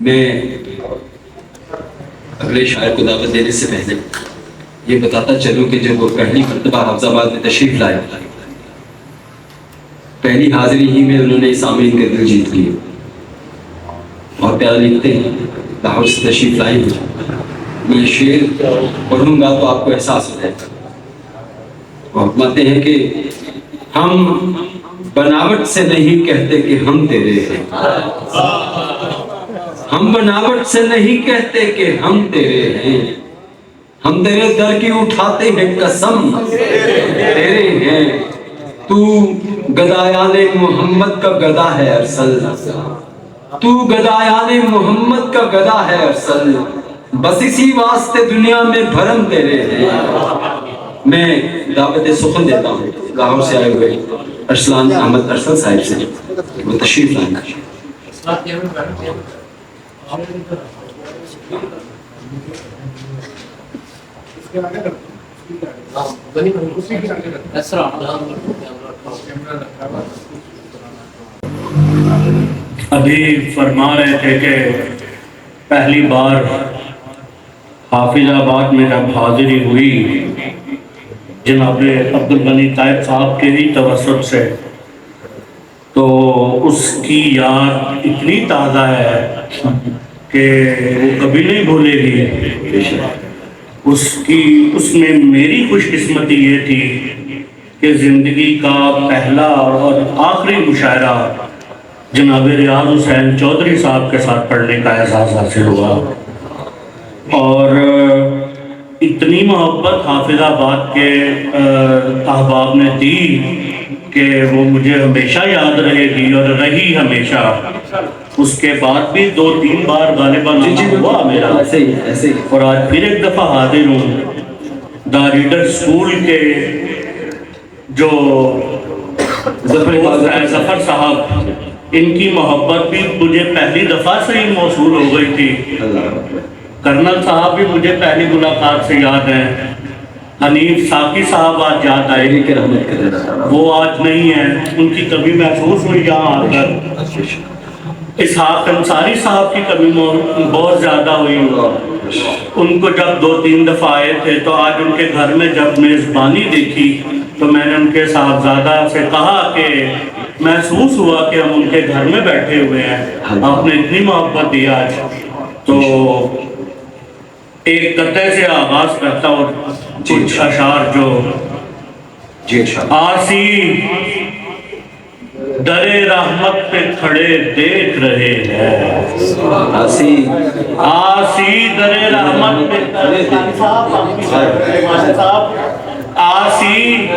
میں اگلے شاعر کو دعوت دینے سے پہلے یہ بتاتا چلوں کہ جب وہ پہلی مرتبہ حافظ آباد میں تشریف لائے، پہلی حاضری ہی میں انہوں نے سامعین کا دل جیت لیا. اور پیارا لکھتے ہیں لاہور سے تشریف لائی ہوں، میں شعر پڑھوں گا تو آپ کو احساس ہو جائے گا. وہ فرماتے ہیں کہ ہم بناوٹ سے نہیں کہتے کہ ہم تیرے ہیں، ہم بناوٹ سے نہیں کہتے کہ ہم تیرے ہیں، ہم تیرے در کی اٹھاتے ہیں قسم تیرے ہیں. تو گدایان محمد کا گدا ہے ارسل، تو گدایان محمد کا گدا ہے ارسل، بس اسی واسطے دنیا میں بھرم تیرے ہیں. میں دعوت سخن دیتا ہوں لاہور سے آئے ہوئے ارسلان احمد ارسل صاحب سے، وہ تشریف لائیں. ابھی فرما رہے تھے کہ پہلی بار حافظ آباد میں جب حاضری ہوئی جناب عبدالغنی طائب صاحب کے ہی توسط سے، تو اس کی یاد اتنی تازہ ہے کہ وہ کبھی نہیں بھولے گی. اس میں میری خوش قسمتی یہ تھی کہ زندگی کا پہلا اور آخری مشاعرہ جناب ریاض حسین چودھری صاحب کے ساتھ پڑھنے کا احساس حاصل ہوا. اور اتنی محبت حافظ آباد کے احباب نے دی کہ وہ مجھے ہمیشہ یاد رہے گی اور رہی ہمیشہ. اس کے بعد بھی 2-3 بار غالباً ہوا میرا، اور آج پھر ایک دفعہ حاضر ہوں. دا ریڈر اسکول کے جو ظفر صاحب، ان کی محبت بھی مجھے پہلی دفعہ سے ہی موصول ہو گئی تھی. کرنل صاحب بھی مجھے پہلی ملاقات سے یاد ہیں. حنیف ساقی صاحب آج یاد آئے، وہ آج نہیں ہیں، ان کی کمی محسوس ہوئی یہاں آ کر. اسحاق انصاری صاحب کی کمی بہت زیادہ ہوئی. ان کو جب 2-3 دفعہ آئے تھے تو آج ان کے گھر میں جب میزبانی دیکھی تو میں نے ان کے صاحبزادہ سے کہا کہ محسوس ہوا کہ ہم ان کے گھر میں بیٹھے ہوئے ہیں، آپ نے اتنی محبت دی آج. تو ایک قطعے سے آغاز کرتا اور کچھ اشعار جو آسی در رحمت پہ کھڑے دیکھ رہے ہیں، آسی در رحمت پہ آسی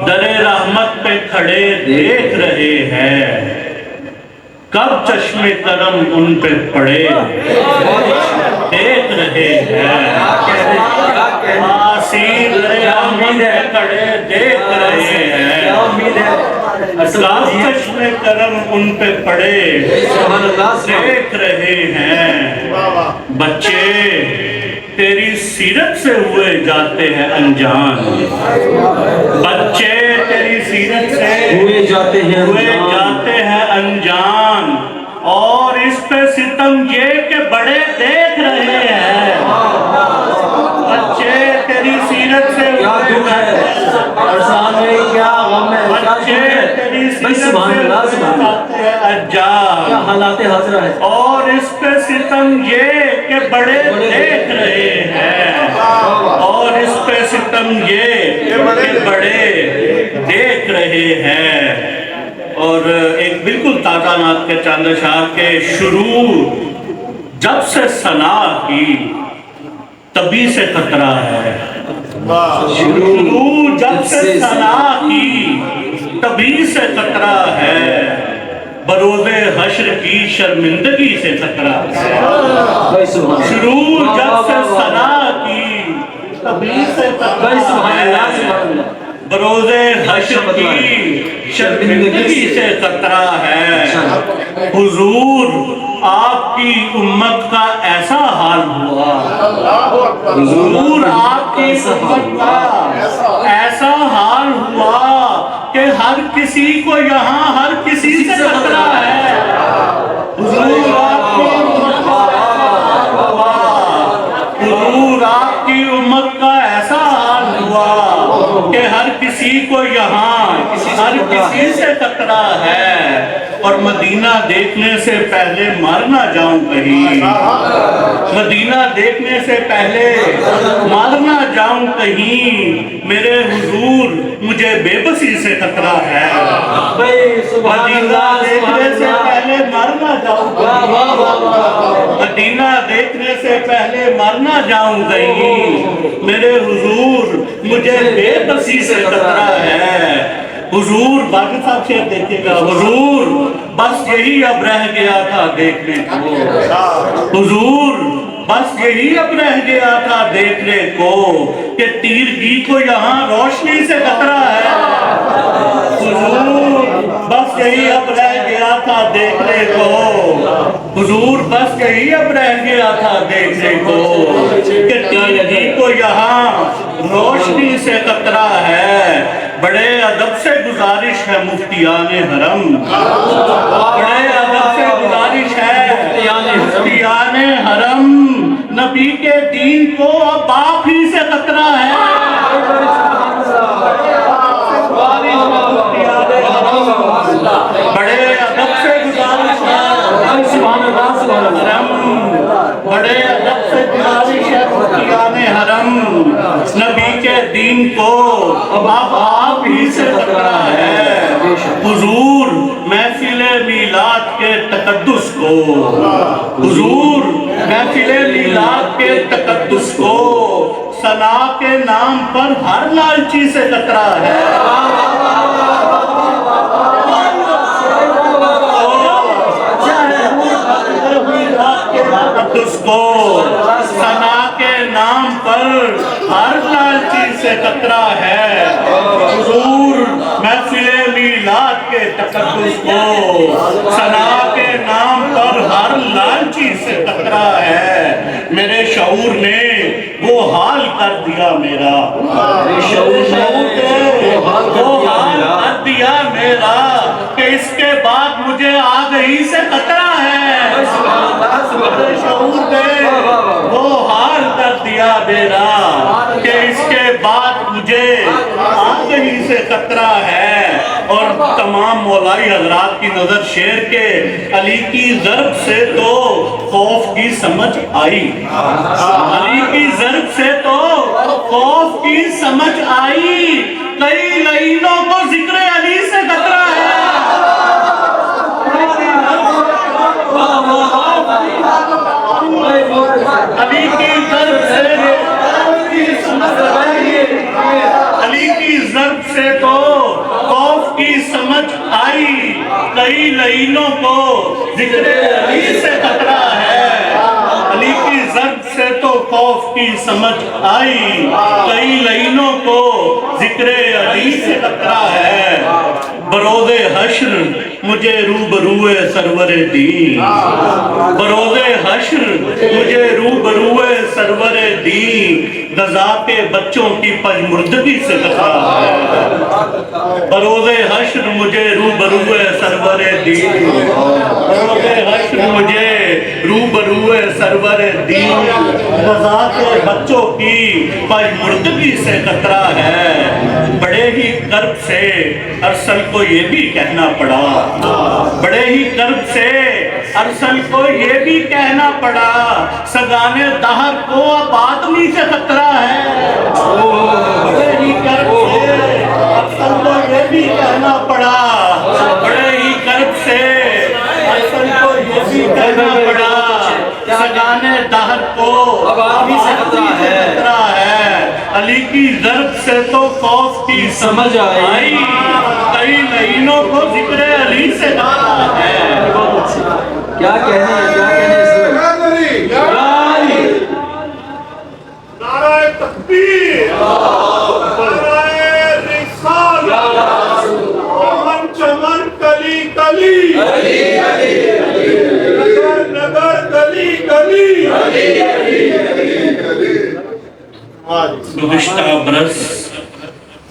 در رحمت پہ کھڑے دیکھ رہے ہیں، کب چشم کرم ان پہ پڑے دیکھ رہے ہیں. آسی در رحمت پہ کھڑے دیکھ رہے ہیں، کب چشم کرم ان پہ پڑے دیکھ رہے ہیں. بچے تیری سیرت سے ہوئے جاتے ہیں انجان، بچے تیری سیرت سے ہوئے جاتے ہیں انجان، اور اس پہ ستم یہ کہ بڑے دیکھ رہے ہیں. بچے تیری سیرت سے ہوئے جاتے ہیں انجان، اور اس پہ ستم یہ کہ بڑے دیکھ رہے ہیں، اور اس پہ ستم یہ کہ بڑے دیکھ رہے ہیں. اور ایک بالکل تازہ نعت کے چاند اشعار کے شروع جب سے ثنا کی تبھی سے خطرہ ہے، شروع جب سے ثنا کی تبھی سے خطرہ ہے، بروز حشر کی شرمندگی سے خطرہ ہے. شروع جب سے ثنا کی تبھی سے خطرہ ہے، بروز حشر کی شرمندگی سے خطرہ ہے. حضور آپ کی امت کا ایسا حال ہوا، حضور آپ کی امت کا ایسا حال ہوا کہ ہر کسی کو یہاں ہر کسی سے خطرہ ہے. حضور آپ کی امت کو یہاں ہر کسی سے خطرہ ہے، اور مدینہ دیکھنے سے پہلے مر نہ جاؤں کہیں، مدینہ دیکھنے سے پہلے مر نہ جاؤں کہیں، میرے حضور مجھے بے بسی سے خطرہ ہے، مدینہ دیکھنے سے پہلے مر نہ جاؤں کہیں، مدینہ دیکھنے سے پہلے مر نہ جاؤں کہیں، میرے حضور مجھے بے بسی سے خطرہ ہے۔ حضور باقی صاحب شیخ دیکھئے گا، حضور بس یہی اب رہ گیا تھا دیکھنے کو، حضور بس یہی اب رہ گیا تھا دیکھنے کو، کہ تیرگی کو یہاں روشنی سے خطرہ ہے، حضور بس یہی اب رہ گیا تھا دیکھنے کو، حضور بس یہی اب رہ گیا تھا دیکھنے کو، کہ تیرگی کو یہاں روشنی سے خطرہ ہے۔ بڑے ادب سے گزارش ہے مفتیان حرم، بڑے ادب سے گزارش ہے مفتیان حرم، نبی کے دین کو اب آپ ہی سے خطرہ ہے، بڑے ادب سے گزارش ہے بڑے ادب سے گزارش ہے مفتیان حرم، نبی کے دین کو اب آپ ہی سے خطرہ ہے۔ حضور محفل میلاد کے تقدس کو، حضور محفل میلاد کے تقدس کو، ثنا کے نام پر ہر لالچی سے خطرہ ہے، تقدس کو، ثنا کے نام پر ہر لالچی سے خطرہ ہے۔ حضور محفل میلاد کے تقدس کو، ثنا کے نام پر ہر لالچی سے خطرہ ہے۔ میرے شعور نے وہ حال کر دیا میرا، شعور نے وہ حال کر دیا میرا، کہ اس کے بعد مجھے آگ ہی سے خطرہ ہے، شعور نے وہ حال کر دیا میرا، کہ اس کے بعد مجھے آگ ہی سے خطرہ ہے۔ اور تمام مولائی حضرات کی نظر شیر کے علی کی ضرب سے تو خوف کی سمجھ آئی، علی کی ضرب سے تو خوف کی سمجھ آئی، کئی لعینوں کو ذکر علی سے خطرہ ہے، علی کی ضرب سے علی کی ضرب سے تو خوف کی سمجھ آئی، کئی لعینوں کو ذکر علی سے خطرہ ہے، علی کی ضرب سے تو خوف کی سمجھ آئی، کئی لعینوں کو ذکر علی سے خطرہ ہے۔ بروز حشر مجھے روبروئے سرور دین، بروز حشر مجھے روبروئے سرور دین، غزہ کے بچوں کی پژمردگی سے خطرہ ہے، بروز حشر مجھے روبروئے سرور دین، بروز حشر مجھے روبروئے سرور دین، غزہ کے بچوں کی پژمردگی سے خطرہ ہے۔ بڑے ہی کرب سے ارسل کو یہ بھی کہنا پڑا، بڑے ہی کرب سے ارسل کو یہ بھی کہنا پڑا، سگانے دہر کو اب آدمی سے خطرہ ہے، بڑے ہی کرب سے ارسل کو یہ بھی کہنا پڑا، بڑے ہی کرب سے ارسل کو یہ بھی کہنا پڑا، سگانے دہر کو اب آدمی سے خطرہ ہے۔ علی کی ضرب سے تو خوف کی سمجھ آئی، کئی لعینوں کو ذکر علی سے خطرہ ہے۔ کیا کہنے اس میں؟ نعرہ تکبیر، نعرہ رسالت، چمن چمن کلی کلی، نگر نگر گلی گلی، گزشتہ برس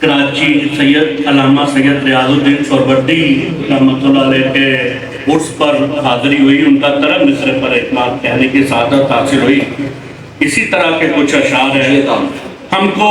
کراچی سید علامہ سید ریاض الدین سہروردی رحمۃ اللہ علیہ کے عرس پر حاضری ہوئی، ان کا طرب مصر پر اعتماد کہنے کی سعادت حاصل ہوئی۔ اسی طرح کے کچھ اشعار ہیں۔ ہم کو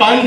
5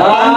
5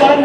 5